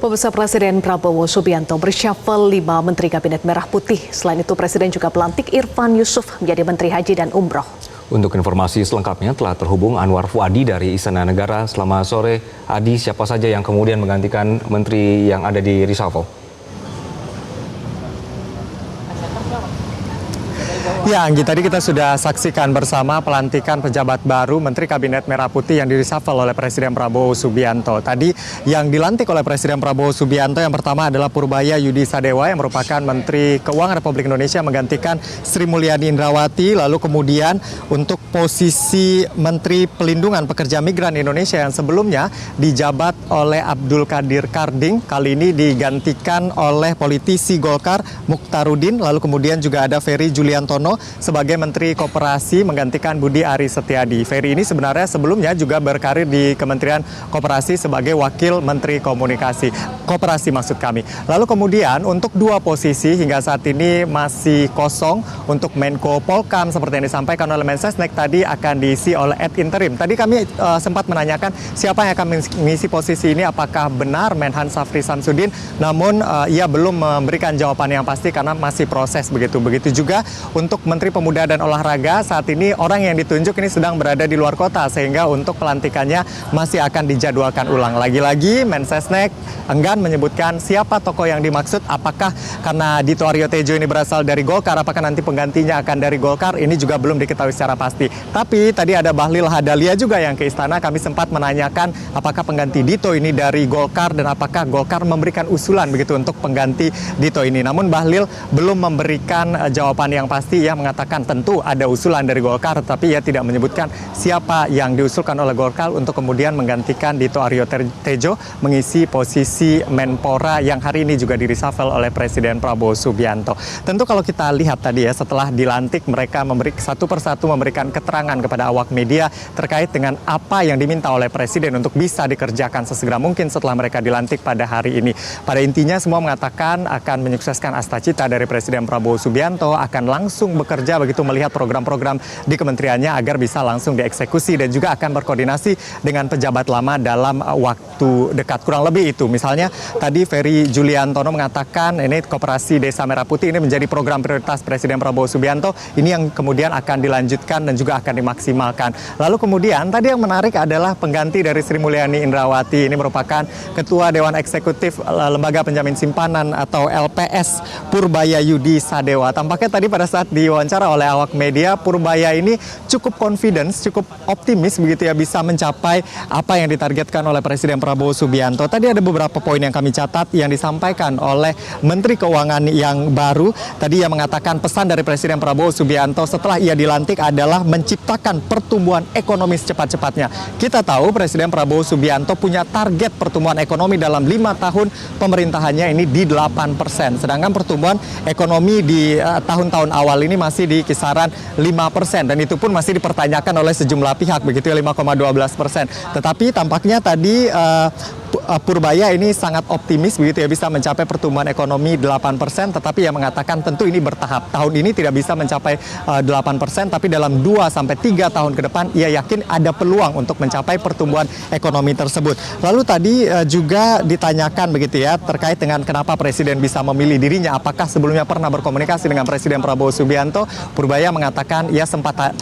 Pemirsa, Presiden Prabowo Subianto bershuffle 5 Menteri Kabinet Merah Putih. Selain itu, Presiden juga pelantik Irfan Yusuf menjadi Menteri Haji dan Umroh. Untuk informasi selengkapnya telah terhubung Anwar Fuadi dari Istana Negara. Selamat sore, Adi. Siapa saja yang kemudian menggantikan menteri yang ada di reshuffle? Ya, Anggi, tadi kita sudah saksikan bersama pelantikan pejabat baru Menteri Kabinet Merah Putih yang direshuffle oleh Presiden Prabowo Subianto. Tadi yang dilantik oleh Presiden Prabowo Subianto yang pertama adalah Purbaya Yudi Sadewa yang merupakan Menteri Keuangan Republik Indonesia menggantikan Sri Mulyani Indrawati. Lalu kemudian untuk posisi Menteri Pelindungan Pekerja Migran Indonesia yang sebelumnya dijabat oleh Abdul Qadir Karding, kali ini digantikan oleh politisi Golkar Mukhtarudin. Lalu kemudian juga ada Ferry Juliantono sebagai Menteri Koperasi menggantikan Budi Aris Setiadi. Ferry ini sebenarnya sebelumnya juga berkarir di Kementerian Koperasi sebagai Wakil Menteri Koperasi maksud kami. Lalu kemudian untuk dua posisi hingga saat ini masih kosong. Untuk Menko Polkam seperti yang disampaikan oleh Mensesnek tadi akan diisi oleh ad interim. Tadi kami sempat menanyakan siapa yang akan mengisi posisi ini, apakah benar Menhan Syafri Samsudin, namun ia belum memberikan jawaban yang pasti karena masih proses begitu. Begitu juga untuk Menteri Pemuda dan Olahraga, saat ini orang yang ditunjuk ini sedang berada di luar kota sehingga untuk pelantikannya masih akan dijadwalkan ulang. Lagi-lagi Mensesnek enggan menyebutkan siapa tokoh yang dimaksud, apakah karena Dito Aryo Tejo ini berasal dari Golkar, apakah nanti penggantinya akan dari Golkar, ini juga belum diketahui secara pasti. Tapi tadi ada Bahlil Hadalia juga yang ke istana, kami sempat menanyakan apakah pengganti Dito ini dari Golkar dan apakah Golkar memberikan usulan begitu untuk pengganti Dito ini. Namun Bahlil belum memberikan jawaban yang pasti. Ia mengatakan tentu ada usulan dari Golkar, tapi ia tidak menyebutkan siapa yang diusulkan oleh Golkar untuk kemudian menggantikan Dito Aryo Tejo mengisi posisi Menpora yang hari ini juga direshuffle oleh Presiden Prabowo Subianto. Tentu kalau kita lihat tadi ya, setelah dilantik mereka satu persatu memberikan keterangan kepada awak media terkait dengan apa yang diminta oleh Presiden untuk bisa dikerjakan sesegera mungkin setelah mereka dilantik pada hari ini. Pada intinya semua mengatakan akan menyukseskan asta-cita dari Presiden Prabowo Subianto, akan langsung bekerja begitu melihat program-program di kementeriannya agar bisa langsung dieksekusi dan juga akan berkoordinasi dengan pejabat lama dalam waktu dekat. Kurang lebih itu. Misalnya tadi Ferry Juliantono mengatakan ini Koperasi Desa Merah Putih ini menjadi program prioritas Presiden Prabowo Subianto. Ini yang kemudian akan dilanjutkan dan juga akan dimaksimalkan. Lalu kemudian tadi yang menarik adalah pengganti dari Sri Mulyani Indrawati. Ini merupakan Ketua Dewan Eksekutif Lembaga Penjamin Simpanan atau LPS Purbaya Yudi Sadewa. Tampaknya tadi pada saat diwawancara oleh awak media, Purbaya ini cukup confidence, cukup optimis begitu ya bisa mencapai apa yang ditargetkan oleh Presiden Prabowo Subianto. Tadi ada beberapa poin yang kami catat yang disampaikan oleh Menteri Keuangan yang baru. Tadi ia mengatakan pesan dari Presiden Prabowo Subianto setelah ia dilantik adalah menciptakan pertumbuhan ekonomi secepat-cepatnya. Kita tahu Presiden Prabowo Subianto punya target pertumbuhan ekonomi dalam 5 tahun pemerintahannya ini di 8%. Sedangkan pertumbuhan ekonomi di tahun-tahun awal ini masih di kisaran 5% dan itu pun masih dipertanyakan oleh sejumlah pihak begitu ya, 5,12%. Tetapi tampaknya tadi Purbaya ini sangat optimis begitu ya bisa mencapai pertumbuhan ekonomi 8%, tetapi ia mengatakan tentu ini bertahap. Tahun ini tidak bisa mencapai 8%, tapi dalam 2-3 tahun ke depan ia yakin ada peluang untuk mencapai pertumbuhan ekonomi tersebut. Lalu tadi juga ditanyakan begitu ya terkait dengan kenapa Presiden bisa memilih dirinya, apakah sebelumnya pernah berkomunikasi dengan Presiden Prabowo Subianto. Purbaya mengatakan ia sempat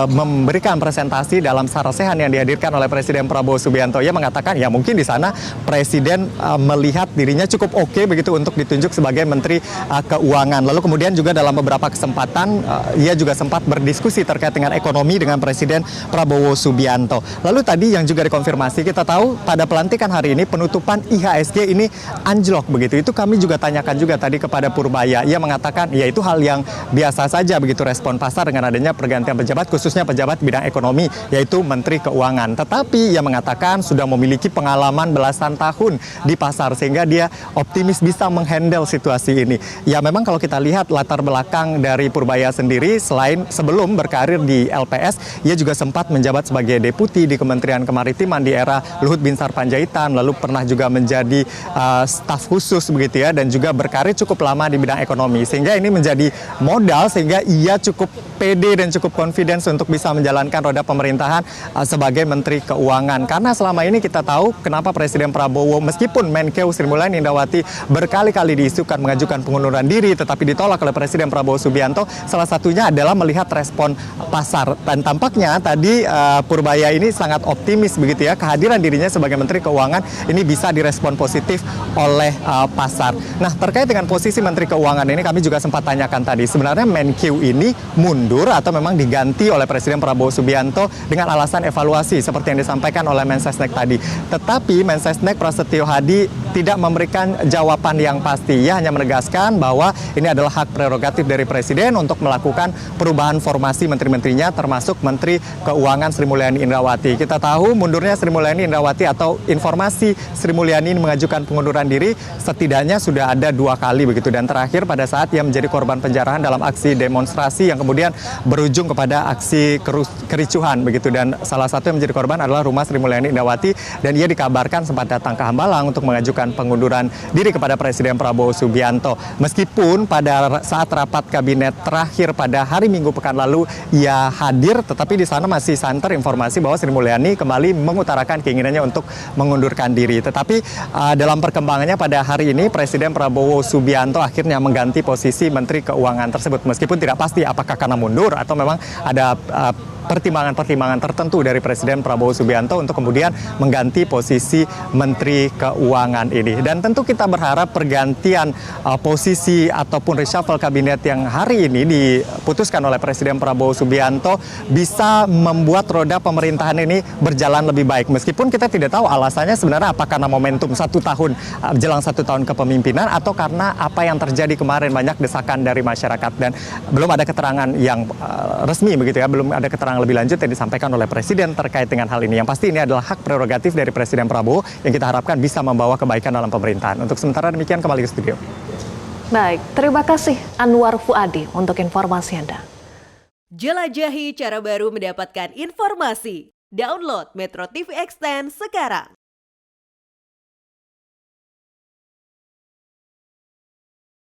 memberikan presentasi dalam sarasehan yang dihadirkan oleh Presiden Prabowo Subianto. Ia mengatakan ya mungkin di sana Presiden melihat dirinya cukup oke begitu untuk ditunjuk sebagai Menteri Keuangan. Lalu kemudian juga dalam beberapa kesempatan ia juga sempat berdiskusi terkait dengan ekonomi dengan Presiden Prabowo Subianto. Lalu tadi yang juga dikonfirmasi, kita tahu pada pelantikan hari ini penutupan IHSG ini anjlok begitu. Itu kami juga tanyakan juga tadi kepada Purbaya. Ia mengatakan ya itu hal yang biasa saja begitu respon pasar dengan adanya pergantian pejabat, khususnya pejabat bidang ekonomi yaitu Menteri Keuangan. Tetapi ia mengatakan sudah memiliki pengalaman belasan tahun di pasar sehingga dia optimis bisa menghandle situasi ini. Ya memang kalau kita lihat latar belakang dari Purbaya sendiri, selain sebelum berkarir di LPS, ia juga sempat menjabat sebagai deputi di Kementerian Kemaritiman di era Luhut Binsar Panjaitan, lalu pernah juga menjadi staf khusus begitu ya, dan juga berkarir cukup lama di bidang ekonomi, sehingga ini menjadi modal sehingga ia cukup pede dan cukup confidence untuk bisa menjalankan roda pemerintahan sebagai Menteri Keuangan. Karena selama ini kita tahu kenapa Presiden Presiden Prabowo, meskipun Menkeu Sri Mulyani Indrawati berkali-kali diisukan mengajukan pengunduran diri tetapi ditolak oleh Presiden Prabowo Subianto, salah satunya adalah melihat respon pasar. Dan tampaknya tadi Purbaya ini sangat optimis begitu ya, kehadiran dirinya sebagai Menteri Keuangan ini bisa direspon positif oleh pasar. Nah, terkait dengan posisi Menteri Keuangan ini kami juga sempat tanyakan tadi, sebenarnya Menkeu ini mundur atau memang diganti oleh Presiden Prabowo Subianto dengan alasan evaluasi seperti yang disampaikan oleh Mensesnek tadi. Tetapi Mensesnek Prasetyo Hadi tidak memberikan jawaban yang pasti. Ia hanya menegaskan bahwa ini adalah hak prerogatif dari Presiden untuk melakukan perubahan formasi menteri-menterinya, termasuk Menteri Keuangan Sri Mulyani Indrawati. Kita tahu mundurnya Sri Mulyani Indrawati atau informasi Sri Mulyani mengajukan pengunduran diri setidaknya sudah ada 2 kali begitu, dan terakhir pada saat ia menjadi korban penjarahan dalam aksi demonstrasi yang kemudian berujung kepada aksi kericuhan begitu, dan salah satu yang menjadi korban adalah rumah Sri Mulyani Indrawati, dan ia dikabarkan sempat datang ke Hambalang untuk mengajukan pengunduran diri kepada Presiden Prabowo Subianto. Meskipun pada saat rapat kabinet terakhir pada hari Minggu pekan lalu ia hadir, tetapi di sana masih santer informasi bahwa Sri Mulyani kembali mengutarakan keinginannya untuk mengundurkan diri. Tetapi dalam perkembangannya pada hari ini Presiden Prabowo Subianto akhirnya mengganti posisi Menteri Keuangan tersebut, meskipun tidak pasti apakah karena mundur atau memang ada pertimbangan-pertimbangan tertentu dari Presiden Prabowo Subianto untuk kemudian mengganti posisi Menteri Keuangan ini. Dan tentu kita berharap pergantian posisi ataupun reshuffle kabinet yang hari ini diputuskan oleh Presiden Prabowo Subianto bisa membuat roda pemerintahan ini berjalan lebih baik. Meskipun kita tidak tahu alasannya sebenarnya apa karena momentum 1 tahun jelang 1 tahun kepemimpinan atau karena apa yang terjadi kemarin, banyak desakan dari masyarakat, dan belum ada keterangan yang resmi begitu ya, belum ada keterangan lebih lanjut yang disampaikan oleh Presiden terkait dengan hal ini. Yang pasti ini adalah hak prerogatif dari Presiden Prabowo yang kita harapkan bisa membawa kebaikan dalam pemerintahan. Untuk sementara demikian, kembali ke studio. Baik, terima kasih Anwar Fuadi untuk informasi Anda. Jelajahi cara baru mendapatkan informasi. Download Metro TV Extend sekarang.